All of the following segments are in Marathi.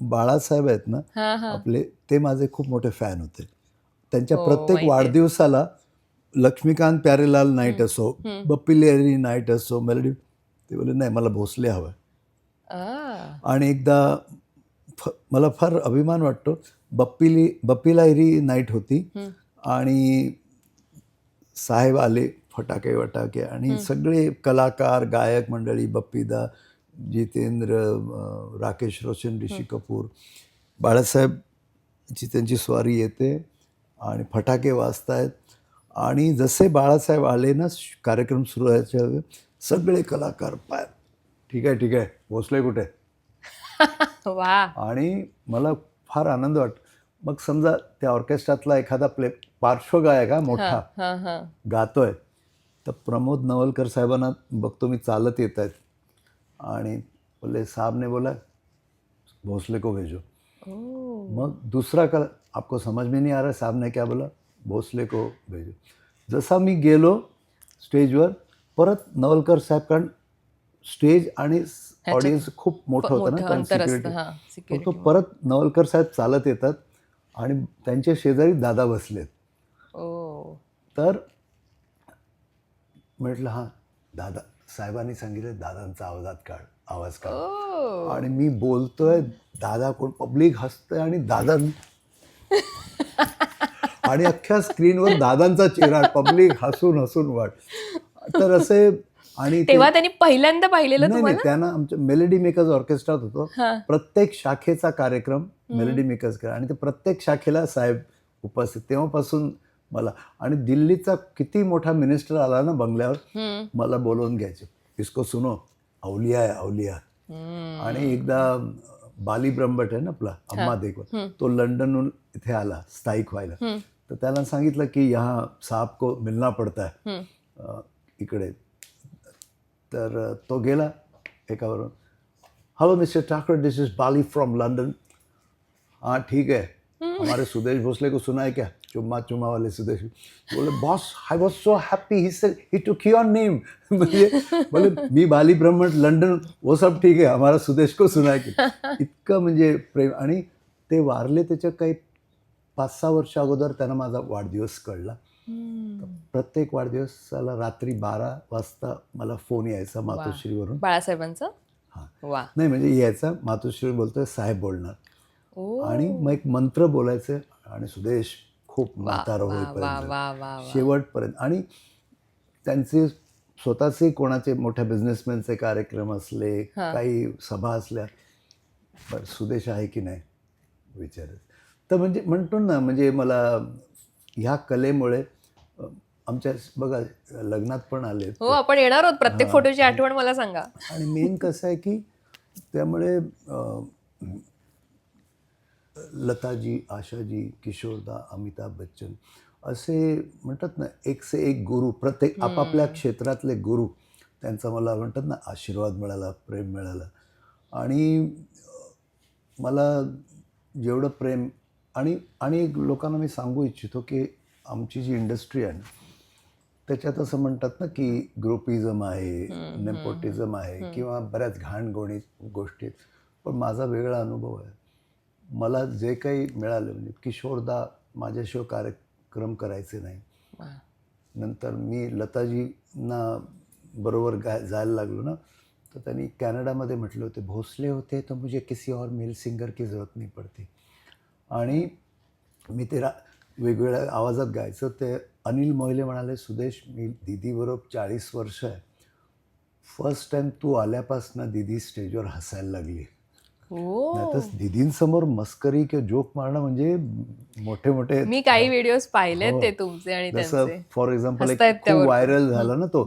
बाळासाहेब आहेत ना हां, हां. आपले, ते माझे खूप मोठे फॅन होते. त्यांच्या हो, प्रत्येक माहिती आहे. वाढदिवसाला लक्ष्मीकांत प्यारेलाल नाईट हं, असो, हं. बप्पी लेहरी नाईट असो, मेलडी, ते बोलले नाही मला भोसले हवं. आ. आणि एकदा मला फार अभिमान वाटतो, बप्पी लाहिरी नाईट होती हं, आणि साहेब आले, फटाके वटाके आणि सगळे कलाकार, गायक मंडळी, बप्पीदा, जितेंद्र, राकेश रोशन, ऋषी कपूर, बाळासाहेबची त्यांची स्वारी येते आणि फटाके वाजतायत. आणि जसे बाळासाहेब आले ना, कार्यक्रम सुरू व्हायच्या वेळी सगळे कलाकार पाय, ठीक आहे ठीक आहे, भोसले कुठे. वाह! आणि मला फार आनंद वाटतो. मग समजा त्या ऑर्केस्ट्रातला एखादा पार्श्वगायक हा हां, मोठा हां, हां. गातोय, तर प्रमोद नवलकर साहेबांना बघतो मी चालत येत आहेत आणि बोले साहब ने बोला भोसले को भेजो. ओह! मग दुसरा आपको समझ में नहीं आ रहा साहब ने क्या बोला, भोसले को भेजो. जसा मी गेलो स्टेजवर, परत नवलकर साहेब, कारण स्टेज आणि ऑडियन्स खूप मोठं होतं ना, मोठं कारण अंतर असतं. सिक्युरिटी. हां, मग तो सिक्युरिटी. परत नवलकर साहेब चालत येतात आणि त्यांच्या शेजारी दादा बसलेत. ओह! तर म्हटलं हां दादा, साहेबांनी सांगितलं दादांचा आवाज काढ. ओह! आणि मी बोलतोय, दादा कोण, पब्लिक हसतंय आणि दादा आणि अख्ख्या स्क्रीनवर दादांचा चेहरा, पब्लिक हसून हसून वाट. तर असे. आणि ते तेव्हा त्यांनी पहिल्यांदा पाहिलेलं नाही तुम्हाला? त्यांना आमच्या मेलडी मेकर्स ऑर्केस्ट्रात होतो. हां. प्रत्येक शाखेचा कार्यक्रम मेलडी मेकर्स करा आणि ते प्रत्येक शाखेला साहेब उपस्थित. तेव्हापासून मला, आणि दिल्लीचा किती मोठा मिनिस्टर आला ना बंगल्यावर, हं. मला बोलवून घ्यायचे, इसको सुनो, अवलिया आहे अवलिया. आणि एकदा बाली ब्रह्मभट आहे ना आपला, अम्मा देखो, तो लंडनहून इथे आला स्थायिक व्हायला. तर त्याला सांगितलं की यहाँ साहब को मिलना पडता है इकडे. तर तो गेला एकावरून, hello mister Thakar, this is Bali from London. हाँ ठीक है, हमारे सुदेश भोसले को सुना है क्या, चुम्मा चुम्मा वाले सुदेश. बोले boss I was so happy, he said he took your name. बोले मी बाली ब्रह्मण लंडन, वो सब ठीक है, हमारा सुदेश को सुना है की. इतकं म्हणजे प्रेम. आणि ते वारले त्याच्या काही 5-6 वर्ष अगोदर त्यांना माझा वाढदिवस कळला. प्रत्येक वाढदिवसाला रात्री 12 वाजता मला फोन यायचा मातोश्रीवरून. बाळासाहेबांचं? हां, वा. नाही म्हणजे यायचा, मातोश्री बोलतोय, साहेब बोलणार. आणि मग एक मंत्र बोलायचे आणि सुदेश खूप म्हातारं वा वा होईपर्यंत, वा वा. शेवटपर्यंत. आणि त्यांचे स्वतःचे कोणाचे मोठ्या बिझनेसमॅनचे कार्यक्रम असले, काही सभा असल्या, बरं सुदेश आहे की नाही विचारत. तर म्हणजे म्हणतो ना, म्हणजे मला ह्या कलेमुळे आमच्या बघा लग्नात पण आले. हो, आपण येणार आहोत. प्रत्येक फोटोची आठवण मला सांगा. आणि मेन कसं आहे की त्यामुळे लताजी, आशाजी, किशोरदा, अमिताभ बच्चन असे म्हणतात ना, एक से एक गुरु, प्रत्येक आपापल्या क्षेत्रातले गुरु, त्यांचा मला म्हणतात ना आशीर्वाद मिळाला, प्रेम मिळालं. आणि मला जेवढं प्रेम आणि लोकांना मी सांगू इच्छितो की आमची जी इंडस्ट्री आहे ना, त्याच्यात असं म्हणतात ना की ग्रुपिझम आहे, नेपोटिझम आहे किंवा बऱ्याच घाणगोणी गोष्टी. पण माझा वेगळा अनुभव आहे. मला जे काही मिळालं, म्हणजे किशोरदा माझ्याशिवाय कार्यक्रम करायचे नाही. नंतर मी लताजींना बरोबर जायला लागलो ना, तर त्यांनी कॅनडामध्ये म्हटले होते, भोसले होते तो मुझे किसी और मेल सिंगर की जरूरत नहीं पडती. आणि मी ते वेगवेगळ्या आवाजात गायचं. ते अनिल मोहिले म्हणाले, सुदेश मी दीदीबरोबर 40 वर्ष आहे, फर्स्ट टाइम तू आल्यापासून दीदी स्टेजवर हसायला लागली. नाही तर दीदींसमोर मस्करी किंवा जोक मारणं म्हणजे मोठे मोठे. मी काही व्हिडिओज पाहिलेत ते तुमचे आणि जसं त्यांचे. फॉर एक्झाम्पल एक हसतायत खूप त्यावर पण. व्हायरल झाला ना तो,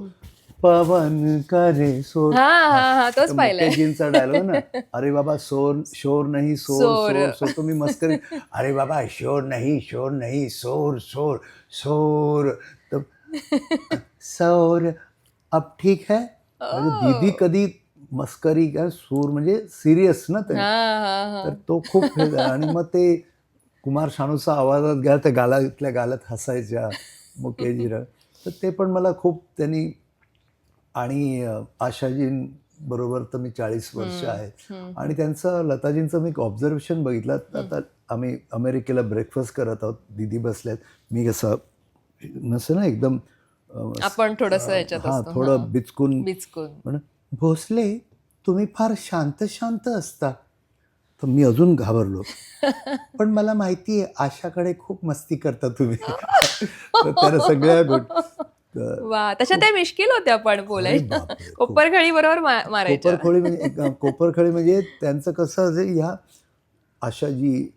पवन करे सोर, तोच पाहिलाय. मुकेशजींचा डायलॉग ना, अरे बाबा शोर नाही सोर सोर सोर. तुम्ही मस्करी, अरे बाबा शोर नाही सोर सोर सोर. तर सौर अब ठीक है. म्हणजे दीदी कधी मस्करी का सूर म्हणजे सिरियस ना ते. तर तो खूप हे झाला. आणि मग ते कुमार शानूचा आवाजात घ्या, त्या गालातल्या गालात हसायच्या मुकेशजीला. तर ते पण मला खूप त्यांनी. आणि आशाजी बरोबर तर मी 40 वर्ष आहेत. हम्म. आणि त्यांचं लताजींचं मी एक ऑब्झर्वेशन बघितलं. आता आम्ही अमेरिकेला ब्रेकफास्ट करत आहोत, दीदी बसल्यात, मी कसं नसतं ना एकदम आपण थोडंसं याच्यात हां असतो. थोडं बिचकून बिचकून. म्हणून, भोसले तुम्ही फार शांत शांत असता. तर मी अजून घाबरलो. पण मला माहिती आहे आशाकडे खूप मस्ती करता तुम्ही. तर त्याला सगळ्या वा, तशा त्या मिश्किल होत्या पण अरे बोलायच्या. बापरे, खूप. कोपरखळी बरोबर मारायच्या. कोपरखोळी म्हणजे कोपरखळी म्हणजे त्यांचं कसं असेल, ह्या आशाजी,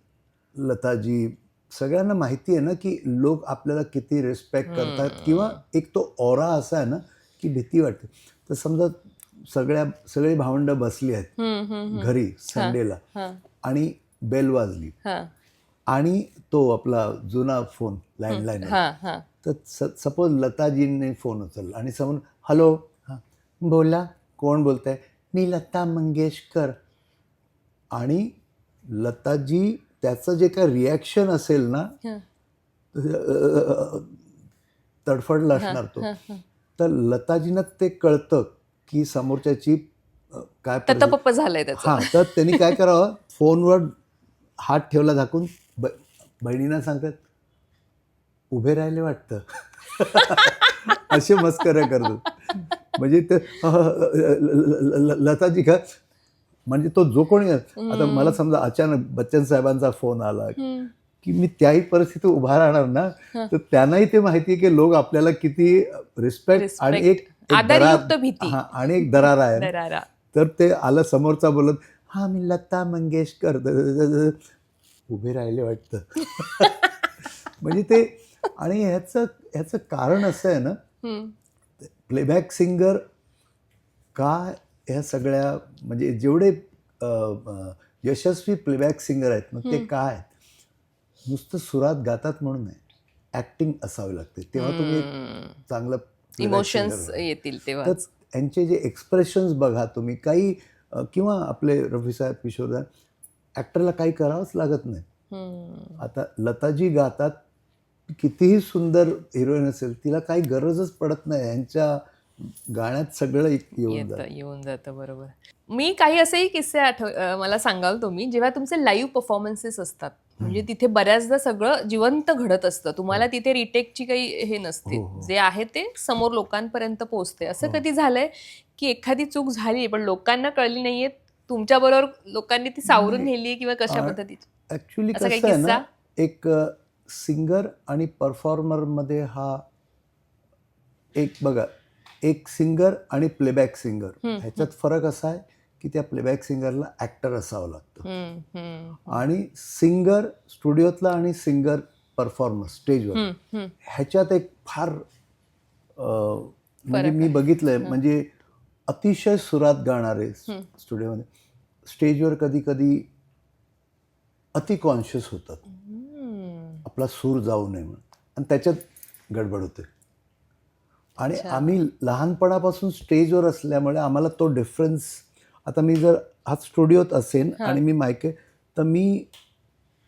लताजी सगळ्यांना माहिती आहे ना की लोक आपल्याला किती रिस्पेक्ट करतात, किंवा एक तो ऑरा असा आहे ना की भीती वाटते. तर समजा सगळी भावंड बसली आहेत घरी संडेला, आणि बेल वाजली, आणि तो आपला जुना फोन लँडलाईन, तर सपोज लताजींनी फोन उचलला आणि समोर हॅलो, हां बोला, कोण बोलतंय, मी लता मंगेशकर. आणि लताजी त्याचं जे काय रिॲक्शन असेल ना, तडफडला असणार तो. तर लताजींना ते कळतं की समोरच्याची काय ततपप्प झालंय त्याचं. हां, तर त्यांनी काय करावं, फोनवर हात ठेवला झाकून, बहिणींना सांगतात उभे राहिले वाटतं. असे मस्कऱ्या करतात. म्हणजे ते लताजी का, म्हणजे तो जो कोणी, आता मला समजा अचानक बच्चन साहेबांचा फोन आला की मी त्याही परिस्थितीत उभा राहणार ना, तर त्यांनाही ते माहिती आहे की लोक आपल्याला किती रिस्पेक्ट आणि एक आदरयुक्त भीती. हां, आणि एक दरारा आहे. दरारा. तर ते आलं समोरचा बोलत, हां मी लता मंगेशकर, उभे राहिले वाटतं. म्हणजे ते, आणि ह्याचं कारण असं आहे ना, प्लेबॅक सिंगर का, ह्या सगळ्या म्हणजे जेवढे यशस्वी प्लेबॅक सिंगर आहेत ना, ते काय आहेत, नुसतं सुरात गातात म्हणून नाही, ॲक्टिंग असावी लागते, तेव्हा तुम्ही एक चांगलं इमोशन्स येतील तेव्हा. तर यांचे जे एक्सप्रेशन्स बघा तुम्ही, काही किंवा आपले रफी साहेब, किशोरदा, ॲक्टरला काही करावंच लागत नाही. आता लताजी गातात, कितीही सुंदर हिरोईन असेल तिला काही गरजच पडत नाही, यांच्या गाण्यात सगळं येऊन जातं. बरोबर. मी काही असेही किस्से मला सांगाल तुम्ही, जेव्हा तुमचे लाईव्ह परफॉर्मन्सेस असतात, म्हणजे तिथे बऱ्याचदा सगळं जिवंत घडत असतं, तुम्हाला तिथे रिटेकची काही हे नसते, जे आहे ते समोर लोकांपर्यंत पोहोचते. असं कधी झालंय की एखादी चूक झाली पण लोकांना कळली नाहीये, तुमच्या बरोबर लोकांनी ती सावरून नेली, किंवा कशा पद्धतीची? ॲक्च्युली कसं आहे ना, एक सिंगर आणि परफॉर्मरमध्ये हा एक बघा, एक सिंगर आणि प्लेबॅक सिंगर ह्याच्यात फरक असा आहे की त्या प्लेबॅक सिंगरला ॲक्टर असावं लागतं, आणि सिंगर स्टुडिओतला आणि सिंगर परफॉर्मर स्टेजवर, ह्याच्यात एक फार म्हणजे मी बघितलंय, म्हणजे अतिशय सुरात गाणारे स्टुडिओमध्ये स्टेजवर कधी कधी अति कॉन्शियस होतात, आपला सूर जाऊ नये म्हणून, आणि त्याच्यात गडबड होते. आणि आम्ही लहानपणापासून स्टेजवर असल्यामुळे आम्हाला तो डिफरन्स, आता मी जर हा स्टुडिओत असेन आणि मी माईक आहे, तर मी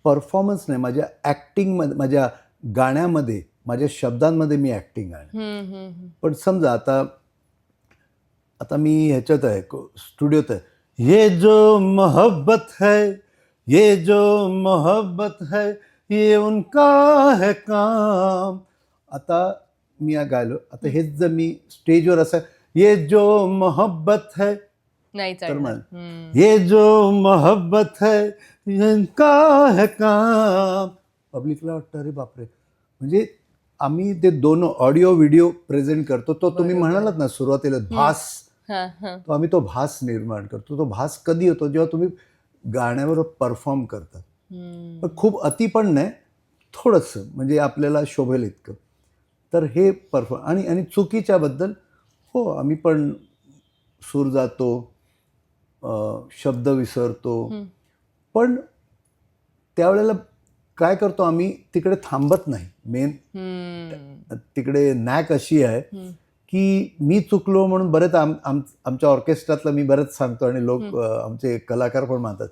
परफॉर्मन्स नाही, माझ्या ॲक्टिंगमध्ये, माझ्या गाण्यामध्ये, माझ्या शब्दांमध्ये मी ॲक्टिंग आहे. पण समजा आता मी ह्याच्यात आहे, स्टुडिओत आहे, ये जो मोहब्बत है, ये जो मोहब्बत है, ये उनका है काम. आता मी गायलो, आता हेच जर मी स्टेजवर असं, ये जो मोहब्बत है, नाही तर म्हण ये जो मोहब्बत है, इनका है काम, पब्लिकला वाटतं अरे बापरे. म्हणजे आम्ही ते दोन ऑडिओ व्हिडिओ प्रेझेंट करतो, तो तुम्ही म्हणालात ना सुरुवातीला भास, तो आम्ही तो भास निर्माण करतो. तो भास कधी होतो, जेव्हा तुम्ही गाण्यावर परफॉर्म करता, पण खूप अति पण नाही, थोडंसं म्हणजे आपल्याला शोभेल इतकं. तर हे आणि चुकीच्या बद्दल हो, आम्ही पण सूर जातो, शब्द विसरतो, पण त्यावेळेला काय करतो आम्ही, तिकडे थांबत नाही. मेन तिकडे नॅक अशी आहे की मी चुकलो म्हणून बरेच आमच्या ऑर्केस्ट्रातलं मी बरेच सांगतो, आणि लोक आमचे कलाकार पण म्हणतात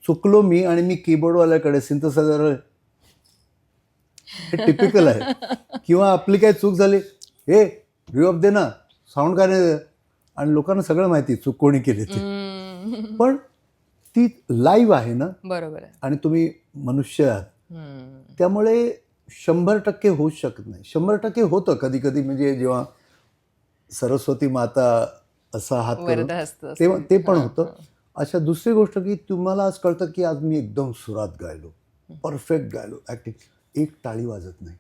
चुकलो मी, आणि मी कीबोर्डवाल्याकडे सिंथसायझर, हे टिपिकल आहे. किंवा आपली काय चूक झाली, हे रिऑफ दे ना, साऊंड काय नाही, आणि लोकांना सगळं माहिती चूक कोणी केली ती, हम्म. पण ती लाईव्ह आहे ना, बरोबर आहे. आणि तुम्ही मनुष्य आहात, हम्म. त्यामुळे 100% होऊच शकत नाही. 100% होतं कधी कधी, म्हणजे जेव्हा सरस्वती माता असा हात करून वरदहस्त असतो. तेव्हा ते पण हां, होतं. हां. अशा दुसरी गोष्ट की तुम्हाला आज कळतं की आज मी एकदम सुरात गायलो, परफेक्ट गायलो, ॲक्टिंग, एक टाळी वाजत नाही.